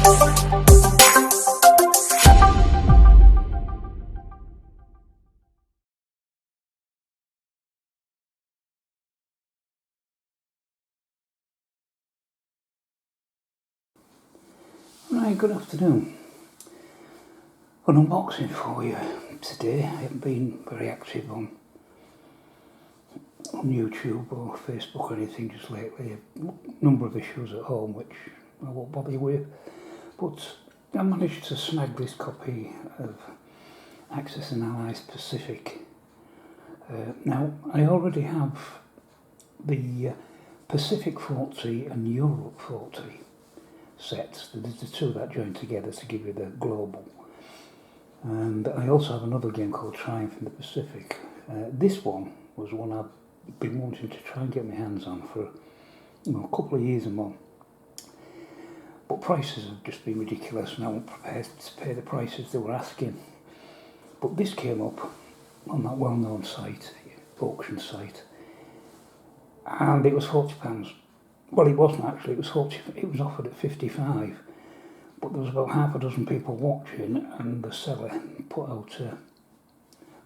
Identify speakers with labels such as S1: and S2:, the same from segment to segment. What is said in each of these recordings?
S1: Right, good afternoon. An unboxing for you today. I haven't been very active on YouTube or Facebook or anything just lately. A number of issues at home which I won't bother you with. But I managed to snag this copy of Axis and Allies Pacific. Now, I already have the Pacific 40 and Europe 40 sets. There's the two that join together to give you the global. And I also have another game called Triumph in the Pacific. This one was one I've been wanting to try and get my hands on for a couple of years and more. But prices have just been ridiculous and I wasn't prepared to pay the prices they were asking. But this came up on that well-known site, auction site, and it was £40. Well, it wasn't actually, it was 40, it was offered at 55, but there was about half a dozen people watching, and the seller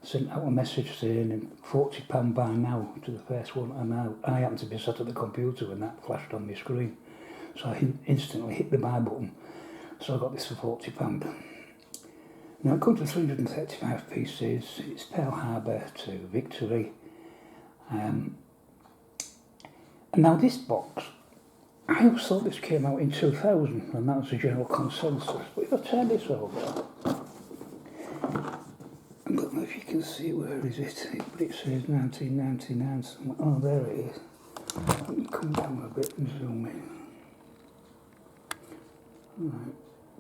S1: sent out a message saying £40 buy now to the first one, and I happened to be sat at the computer when that flashed on my screen, so I instantly hit the buy button, so I got this for £40. Now it comes to 335 pieces, it's Pearl Harbor to Victory, and now this box, I always thought this came out in 2000 and that was the general consensus, but if I turn this over, I don't know if you can see where is it, but it says 1999 somewhere. Oh, there it is. Let me come down a bit and zoom in. Right,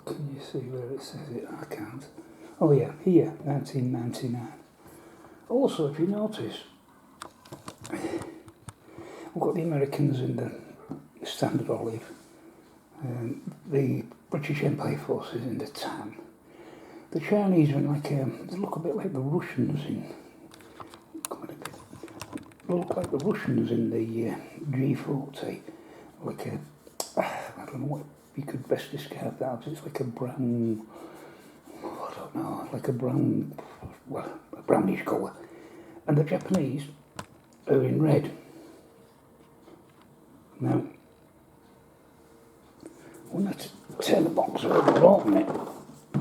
S1: can you see where it says it? I can't. Oh yeah, here, 1999. Also, if you notice, we've got the Americans in the standard olive, the British Empire forces in the tan. The Chinese are in like they look a bit like the Russians in. Look like the Russians in the G40, like a. I don't know what you could best describe that. It's like a brown. I don't know, like a brown, well, a brownish colour, and the Japanese are in red. Now, when I turn the box over and open it,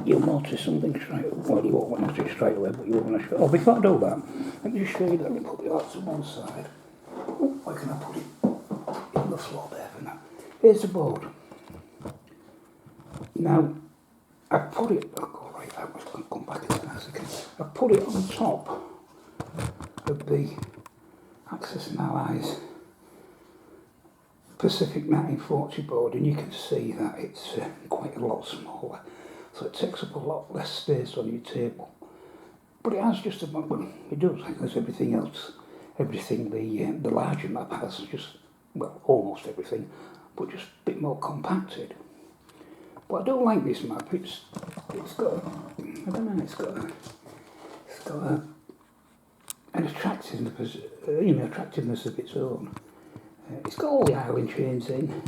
S1: you'll notice something straight away. Well, you won't notice it straight away, but you will. Oh, before I do that, let me just show you that. Let me put the arts on one side. Oh, where can I put it? On the floor there for now. Here's the board. Now, I put it, I'll go right out, I can come back to that again. I put it on top of the Axis and Allies Pacific 1940 board, and you can see that it's quite a lot smaller, so it takes up a lot less space on your table. But it has just about, well, it does, as everything else, everything the larger map has, just, well, almost everything, but just a bit more compacted. But I don't like this map. It's got, I don't know, it's got an attractiveness of its own. It's got all the island chains in.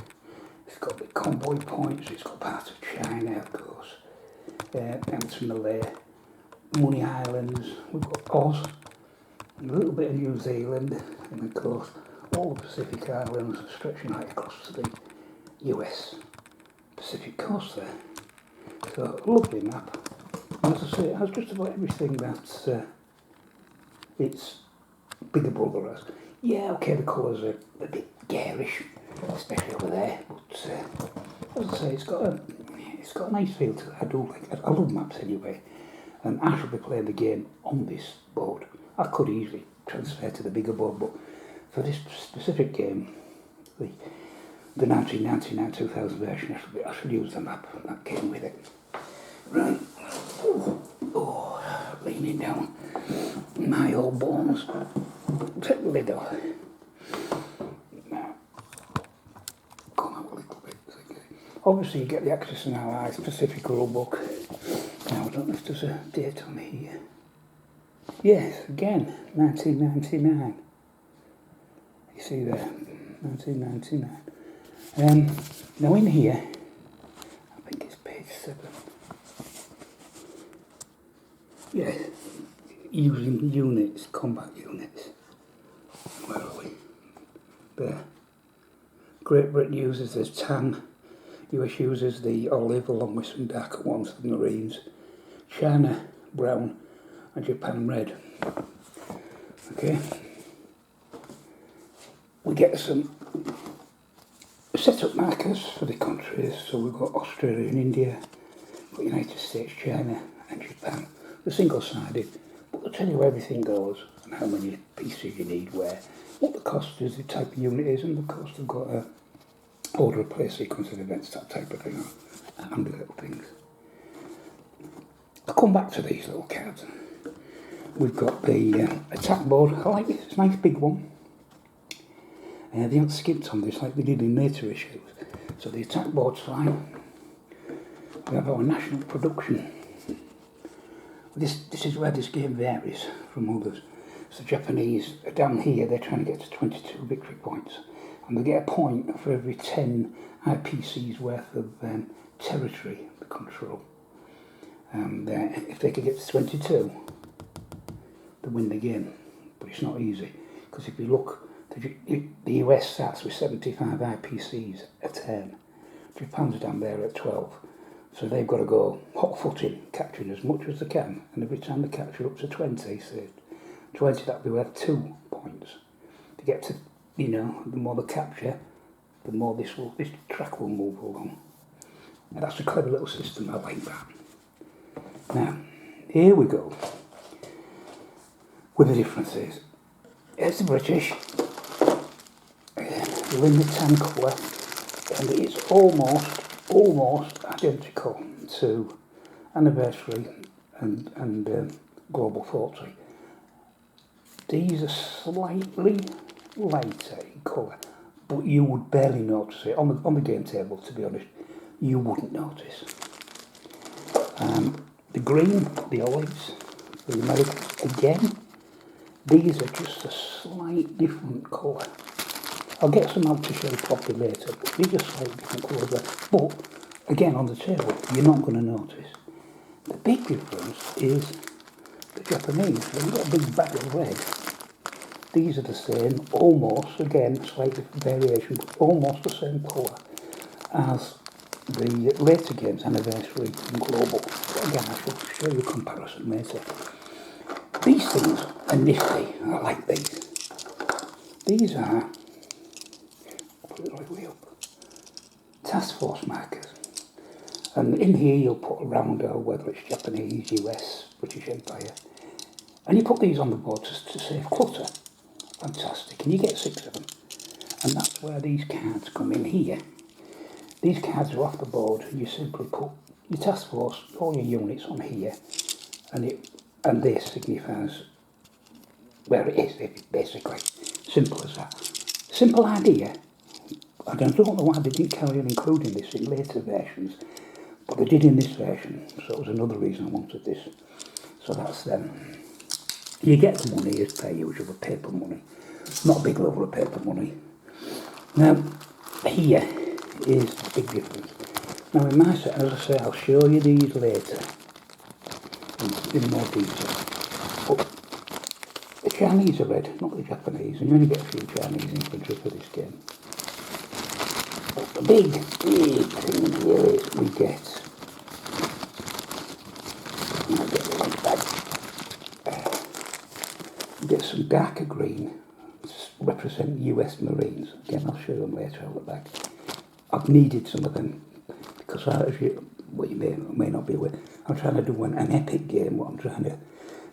S1: It's got the convoy points. It's got part of China, of course, down to Malay, Money Islands. We've got Oz, a little bit of New Zealand, and of course all the Pacific Islands stretching right across to the US Pacific coast there. So, a lovely map. And as I say, it has just about everything that its bigger brother has. Yeah, okay, the colours are a bit garish, especially over there, but as I say, it's got a nice feel to it. I love maps anyway, and I shall be playing the game on this board. I could easily transfer to the bigger board, but for this specific game, the 1999-2000 version, I should use the map that came with it. Right, leaning down my old bones. Take the lid off. Now, come out a little bit. Obviously, you get the Axis and Allies Pacific rulebook. Now, I don't know if there's a date on here. Yes, again, 1999. You see there, 1999. Now in here, I think it's yeah, using units, combat units. Where are we? There. Great Britain uses the tan, US uses the olive along with some darker ones for the Marines, China brown and Japan red. Okay. We get some set-up markers for the countries, so we've got Australia and India, got United States, China and Japan. They're single-sided, but they'll tell you where everything goes and how many pieces you need where, what the cost is, the type of unit is, and of course they've got a order of place sequence of events, that type of thing, and little things. I'll come back to these little cards. We've got the attack board. I like this, it's a nice big one. They haven't skipped on this like they did in later issues. So the attack board's fine. We have our national production. This is where this game varies from others. So the Japanese are down here, they're trying to get to 22 victory points. And they get a point for every 10 IPCs worth of territory they control. If they could get to 22, they win the game. But it's not easy, because if you look, the US starts with 75 IPCs a turn. Japan's down there at 12. So they've got to go hot-footed, capturing as much as they can. And every time they capture up to 20, so 20, that'll be worth 2 points. To get to, the more they capture, the more this track will move along. And that's a clever little system, I like that. Now, here we go with the differences. Here's the British. They're in the tan colour, and it's almost identical to Anniversary and Global 40. These are slightly lighter in colour, but you would barely notice it. On the game table, to be honest, you wouldn't notice. The green, the olives, the American, again, these are just a slight different colour. I'll get some out to show you properly later, but these are slightly different colours. But, again, on the table, you're not going to notice. The big difference is the Japanese. They've got a big bag of red. These are the same, almost, again, slight different variation, but almost the same colour as the later games, Anniversary and Global. But again, I shall show you a comparison later. These things are nifty. I like these. These are, I'll put it right way up, task force markers. And in here you'll put a rounder, whether it's Japanese, US, British Empire. And you put these on the board to save clutter. Fantastic. And you get 6 of them. And that's where these cards come in here. These cards are off the board. You simply put your task force, all your units on here, and this signifies where it is, basically. Simple as that. Simple idea. I don't know why they didn't carry on including this in later versions, but they did in this version, so it was another reason I wanted this. So that's them. You get the money as per usual, the paper money. Not a big level of paper money. Now, here is the big difference. Now in my set, as I say, I'll show you these later in more detail. But the Chinese are red, not the Japanese, and you only get a few Chinese infantry for this game. But the big thing here is we get, I'll get the link back. We get some darker green, represent US Marines. Again, I'll show them later out the back. I've needed some of them because you may not be aware, I'm trying to do an epic game. What I'm trying to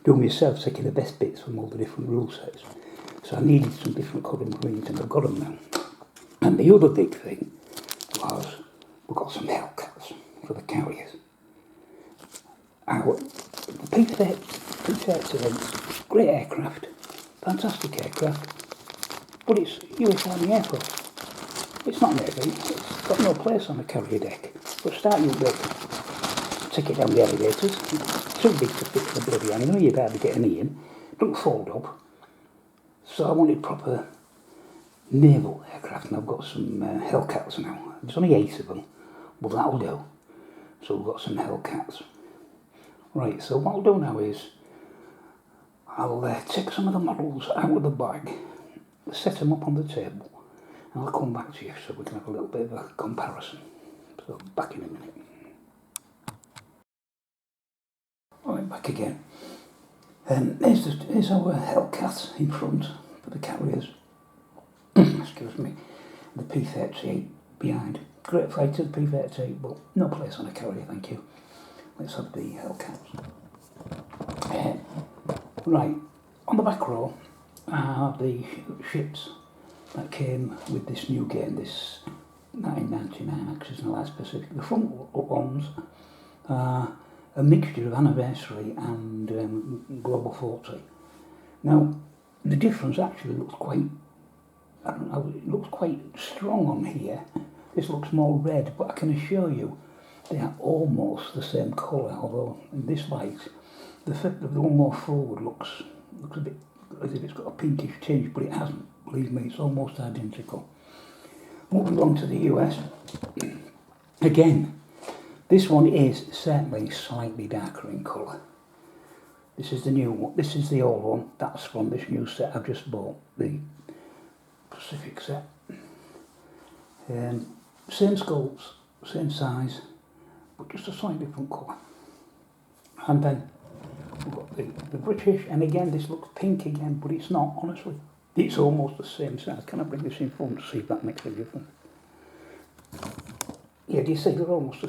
S1: do myself, taking the best bits from all the different rule sets. So I needed some different coloured Marines, and I've got them now. And the other big thing was we've got some Hellcats for the carriers. The P-37, great aircraft, fantastic aircraft, but it's US Army Air Force. It's not Navy, it's got no place on the carrier deck. But start you big, take it down the elevators, it's too big to fit the bloody animal, you'd hardly get any in, don't fold up. So I wanted proper naval aircraft, and I've got some Hellcats now. There's only 8 of them, but that'll do. So we've got some Hellcats. Right, so what I'll do now is, I'll take some of the models out of the bag, set them up on the table, and I'll come back to you so we can have a little bit of a comparison. So back in a minute. Right, back again. Here's our Hellcat in front for the carriers. Excuse me. The P38 behind. Great fighter, the P38, but no place on a carrier, thank you. Let's have the Hellcats. Right, on the back row are the ships that came with this new game, this 1999 Axis and Allied Pacific. The front ones are a mixture of Anniversary and Global 40. Now, the difference actually looks quite, I don't know, it looks quite strong on here. This looks more red, but I can assure you they are almost the same colour, although in this light, the fact that the one more forward looks a bit as if it's got a pinkish tinge, but it hasn't. Believe me, it's almost identical. Moving on to the US. Again, this one is certainly slightly darker in colour. This is the new one. This is the old one. That's from this new set I've just bought, the Pacific set. Same sculpts, same size, but just a slightly different colour. And then we've got the British, and again this looks pink again, but it's not, honestly. It's almost the same size. Can I bring this in front to see if that makes a difference? Yeah, do you see they're almost the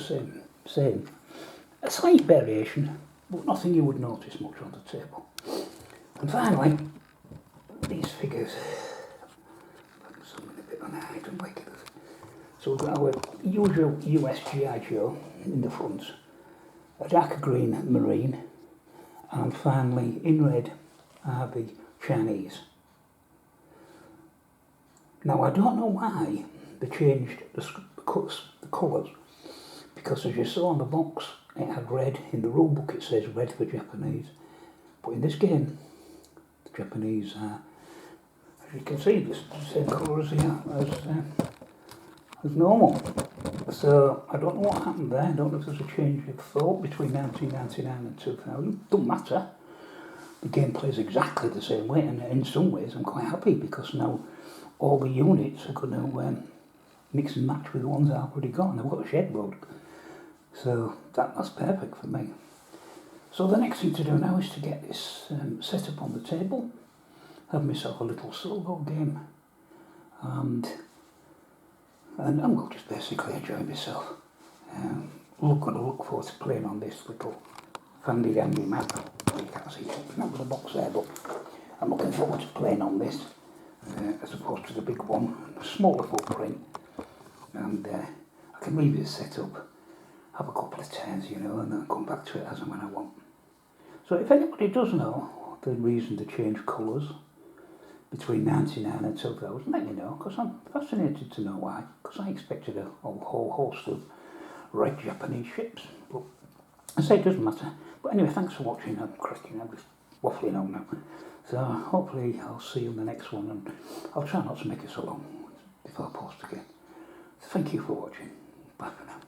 S1: same? A slight variation, but nothing you would notice much on the table. And finally, these figures. Something a bit on the height and like it. So we've got our usual US GI Joe in the front, a darker green Marine, and finally in red are the Chinese. Now I don't know why they changed the colours, because as you saw on the box it had red. In the rulebook it says red for Japanese, but in this game the Japanese are, as you can see, the same colour as normal. So I don't know what happened there. I don't know if there's a change of thought between 1999 and 2000. Doesn't matter. The game plays exactly the same way, and in some ways I'm quite happy because now all the units are going to mix and match with the ones I've already got, and I've got a shed load. So that's perfect for me. So the next thing to do now is to get this set up on the table, have myself a little solo game, and we'll just basically enjoy myself. Going to look forward to playing on this little handy dandy map. You can't see it, not with the box there, but I'm looking forward to playing on this as opposed to the big one, smaller footprint, and I can leave it set up, have a couple of turns, you know, and then come back to it as and when I want. So if anybody does know the reason to change colours between 99 and 2000, let me know, because I'm fascinated to know why, because I expected a whole host of red Japanese ships, but I say it doesn't matter. But anyway, thanks for watching. I'm cracking, I'm just waffling on now. So hopefully I'll see you in the next one, and I'll try not to make it so long before I post again. So thank you for watching. Bye for now.